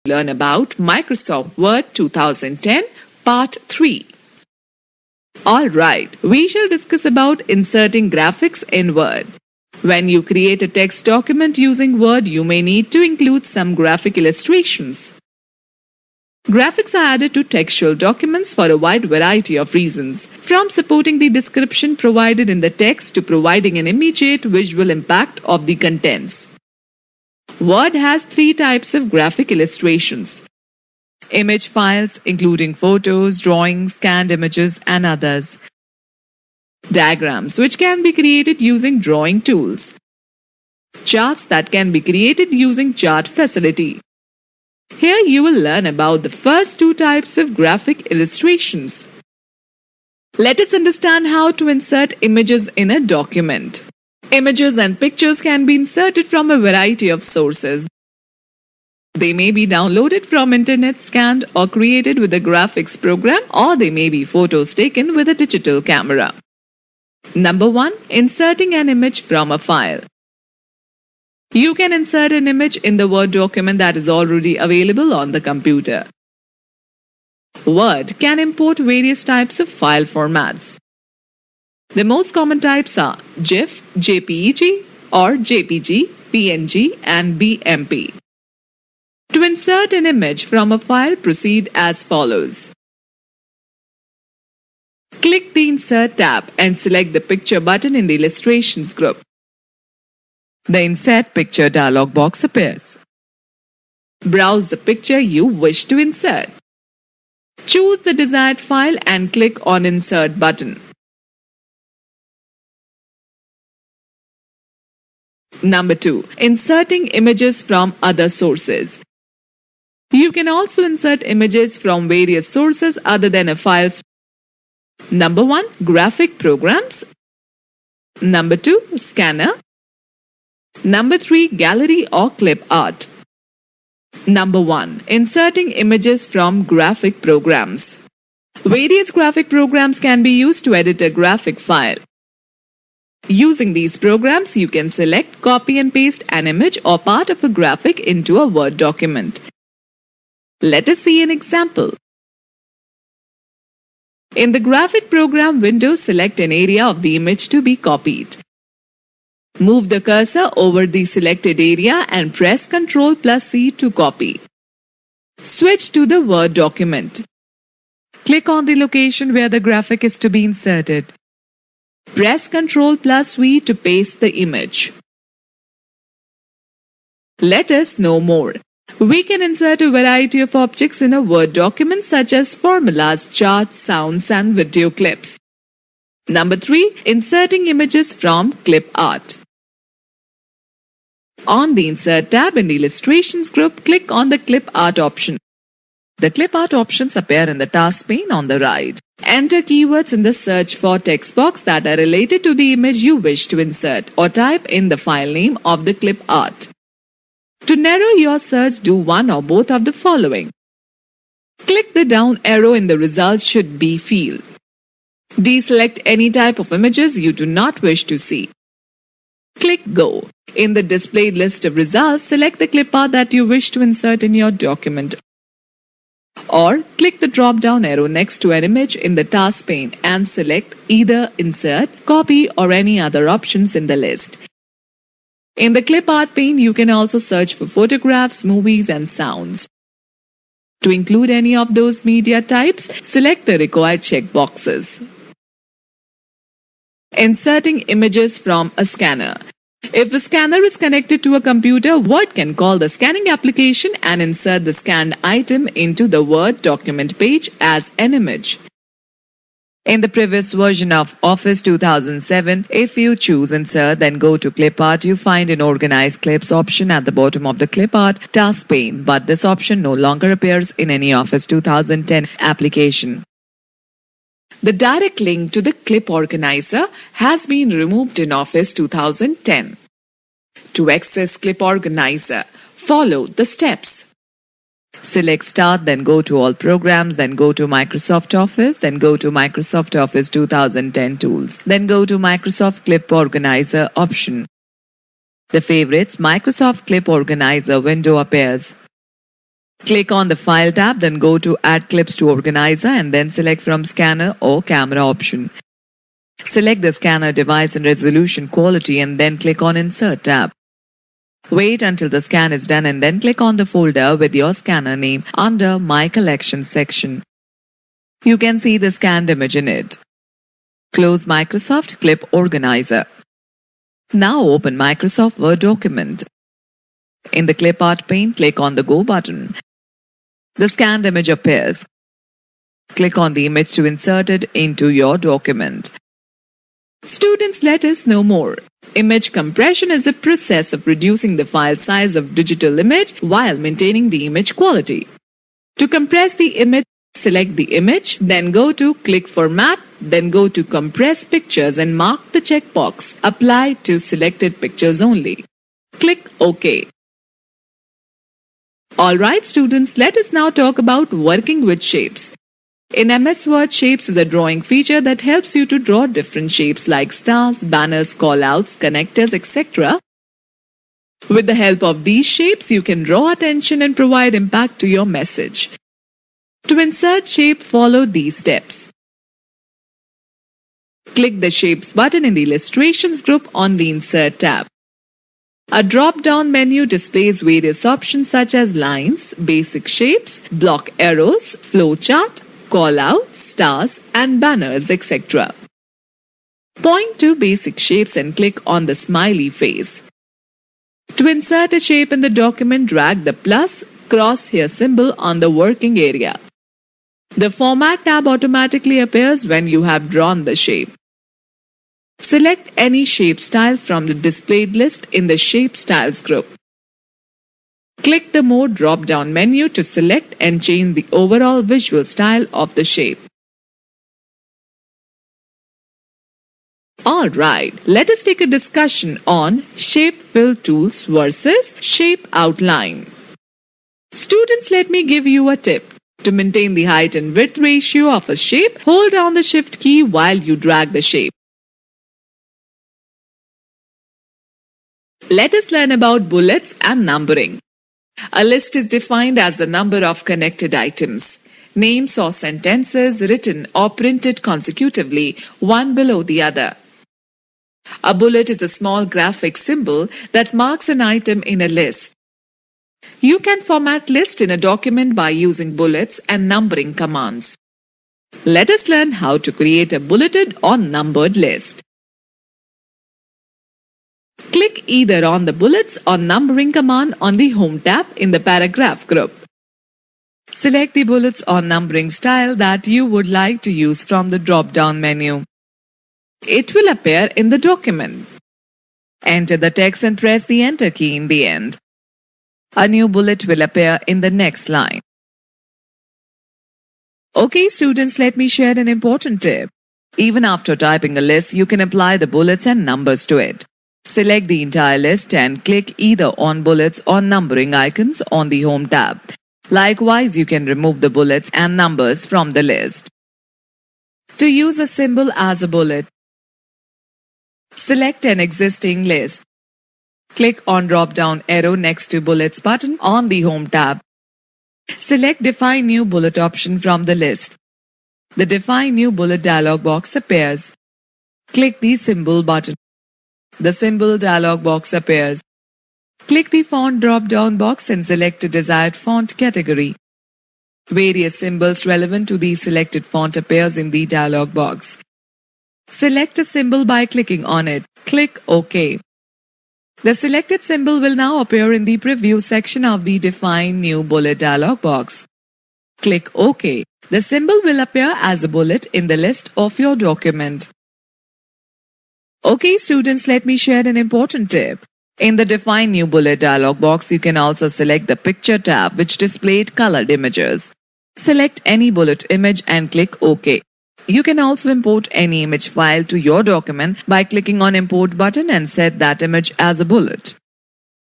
learn about Microsoft Word 2010 Part 3. Alright, we shall discuss about inserting graphics in Word. When you create a text document using Word, you may need to include some graphic illustrations. Graphics are added to textual documents for a wide variety of reasons, from supporting the description provided in the text to providing an immediate visual impact of the contents. Word has 3 types of graphic illustrations: image files, including photos, drawings, scanned images, and others; diagrams, which can be created using drawing tools; charts that can be created using chart facility. Here you will learn about the first 2 types of graphic illustrations. Let us understand how to insert images in a document. Images and pictures can be inserted from a variety of sources. They may be downloaded from internet, scanned, or created with a graphics program, or they may be photos taken with a digital camera. Number 1. Inserting an image from a file. You can insert an image in the Word document that is already available on the computer. Word can import various types of file formats. The most common types are GIF, JPEG, or JPG, PNG, and BMP. To insert an image from a file, proceed as follows. Click the Insert tab and select the Picture button in the Illustrations group. The Insert Picture dialog box appears. Browse the picture you wish to insert. Choose the desired file and click on Insert button. Number 2. Inserting images from other sources. You can also insert images from various sources other than a file. Number 1. Graphic programs. Number 2. Scanner. Number 3. Gallery or clip art. Number 1. Inserting images from graphic programs. Various graphic programs can be used to edit a graphic file. Using these programs, you can select, copy and paste an image or part of a graphic into a Word document. Let us see an example. In the graphic program window, select an area of the image to be copied. Move the cursor over the selected area and press Ctrl+C to copy. Switch to the Word document. Click on the location where the graphic is to be inserted. Press Ctrl+V to paste the image. Let us know more. We can insert a variety of objects in a Word document such as formulas, charts, sounds, and video clips. Number 3. Inserting images from clip art. On the Insert tab in the Illustrations group, click on the Clip Art option. The Clip Art options appear in the task pane on the right. Enter keywords in the search for text box that are related to the image you wish to insert, or type in the file name of the clip art. To narrow your search, do one or both of the following. Click the down arrow in the results should be field. Deselect any type of images you do not wish to see. Click Go. In the displayed list of results, select the clip art that you wish to insert in your document. Or click the drop-down arrow next to an image in the task pane and select either Insert, Copy, or any other options in the list. In the Clip Art pane, you can also search for photographs, movies, and sounds. To include any of those media types, select the required checkboxes. Inserting images from a scanner. If a scanner is connected to a computer, Word can call the scanning application and insert the scanned item into the Word document page as an image. In the previous version of Office 2007, if you choose Insert, then go to Clip Art, you find an Organize Clips option at the bottom of the Clip Art task pane, but this option no longer appears in any Office 2010 application. The direct link to the Clip Organizer has been removed in Office 2010. To access Clip Organizer, follow the steps. Select Start, then go to All Programs, then go to Microsoft Office, then go to Microsoft Office 2010 Tools, then go to Microsoft Clip Organizer option. The Favorites Microsoft Clip Organizer window appears. Click on the File tab, then go to Add Clips to Organizer and then select from Scanner or Camera option. Select the scanner device and resolution quality and then click on Insert tab. Wait until the scan is done and then click on the folder with your scanner name under My Collections section. You can see the scanned image in it. Close Microsoft Clip Organizer. Now open Microsoft Word document. In the Clip Art pane, click on the Go button. The scanned image appears. Click on the image to insert it into your document. Students, let us know more. Image compression is the process of reducing the file size of digital image while maintaining the image quality. To compress the image, select the image, then go to Click Format, then go to Compress Pictures and mark the checkbox Apply to selected pictures only. Click OK. Alright students, let us now talk about working with shapes. In MS Word, Shapes is a drawing feature that helps you to draw different shapes like stars, banners, callouts, connectors, etc. With the help of these shapes, you can draw attention and provide impact to your message. To insert shape, follow these steps. Click the Shapes button in the Illustrations group on the Insert tab. A drop-down menu displays various options such as lines, basic shapes, block arrows, flowchart, callouts, stars, and banners, etc. Point to basic shapes and click on the smiley face. To insert a shape in the document, drag the plus crosshair symbol on the working area. The Format tab automatically appears when you have drawn the shape. Select any shape style from the displayed list in the Shape Styles group. Click the More drop-down menu to select and change the overall visual style of the shape. Alright, let us take a discussion on Shape Fill Tools versus Shape Outline. Students, let me give you a tip. To maintain the height and width ratio of a shape, hold down the Shift key while you drag the shape. Let us learn about bullets and numbering. A list is defined as the number of connected items, names or sentences written or printed consecutively, one below the other. A bullet is a small graphic symbol that marks an item in a list. You can format list in a document by using bullets and numbering commands. Let us learn how to create a bulleted or numbered list. Click either on the bullets or numbering command on the Home tab in the Paragraph group. Select the bullets or numbering style that you would like to use from the drop-down menu. It will appear in the document. Enter the text and press the Enter key in the end. A new bullet will appear in the next line. Okay students, let me share an important tip. Even after typing a list, you can apply the bullets and numbers to it. Select the entire list and click either on bullets or numbering icons on the Home tab. Likewise, you can remove the bullets and numbers from the list. To use a symbol as a bullet, select an existing list. Click on drop-down arrow next to Bullets button on the Home tab. Select Define New Bullet option from the list. The Define New Bullet dialog box appears. Click the Symbol button. The Symbol dialog box appears. Click the Font drop-down box and select a desired font category. Various symbols relevant to the selected font appears in the dialog box. Select a symbol by clicking on it. Click OK. The selected symbol will now appear in the Preview section of the Define New Bullet dialog box. Click OK. The symbol will appear as a bullet in the list of your document. Okay students, let me share an important tip. In the Define New Bullet dialog box, you can also select the Picture tab which displayed colored images. Select any bullet image and click OK. You can also import any image file to your document by clicking on Import button and set that image as a bullet.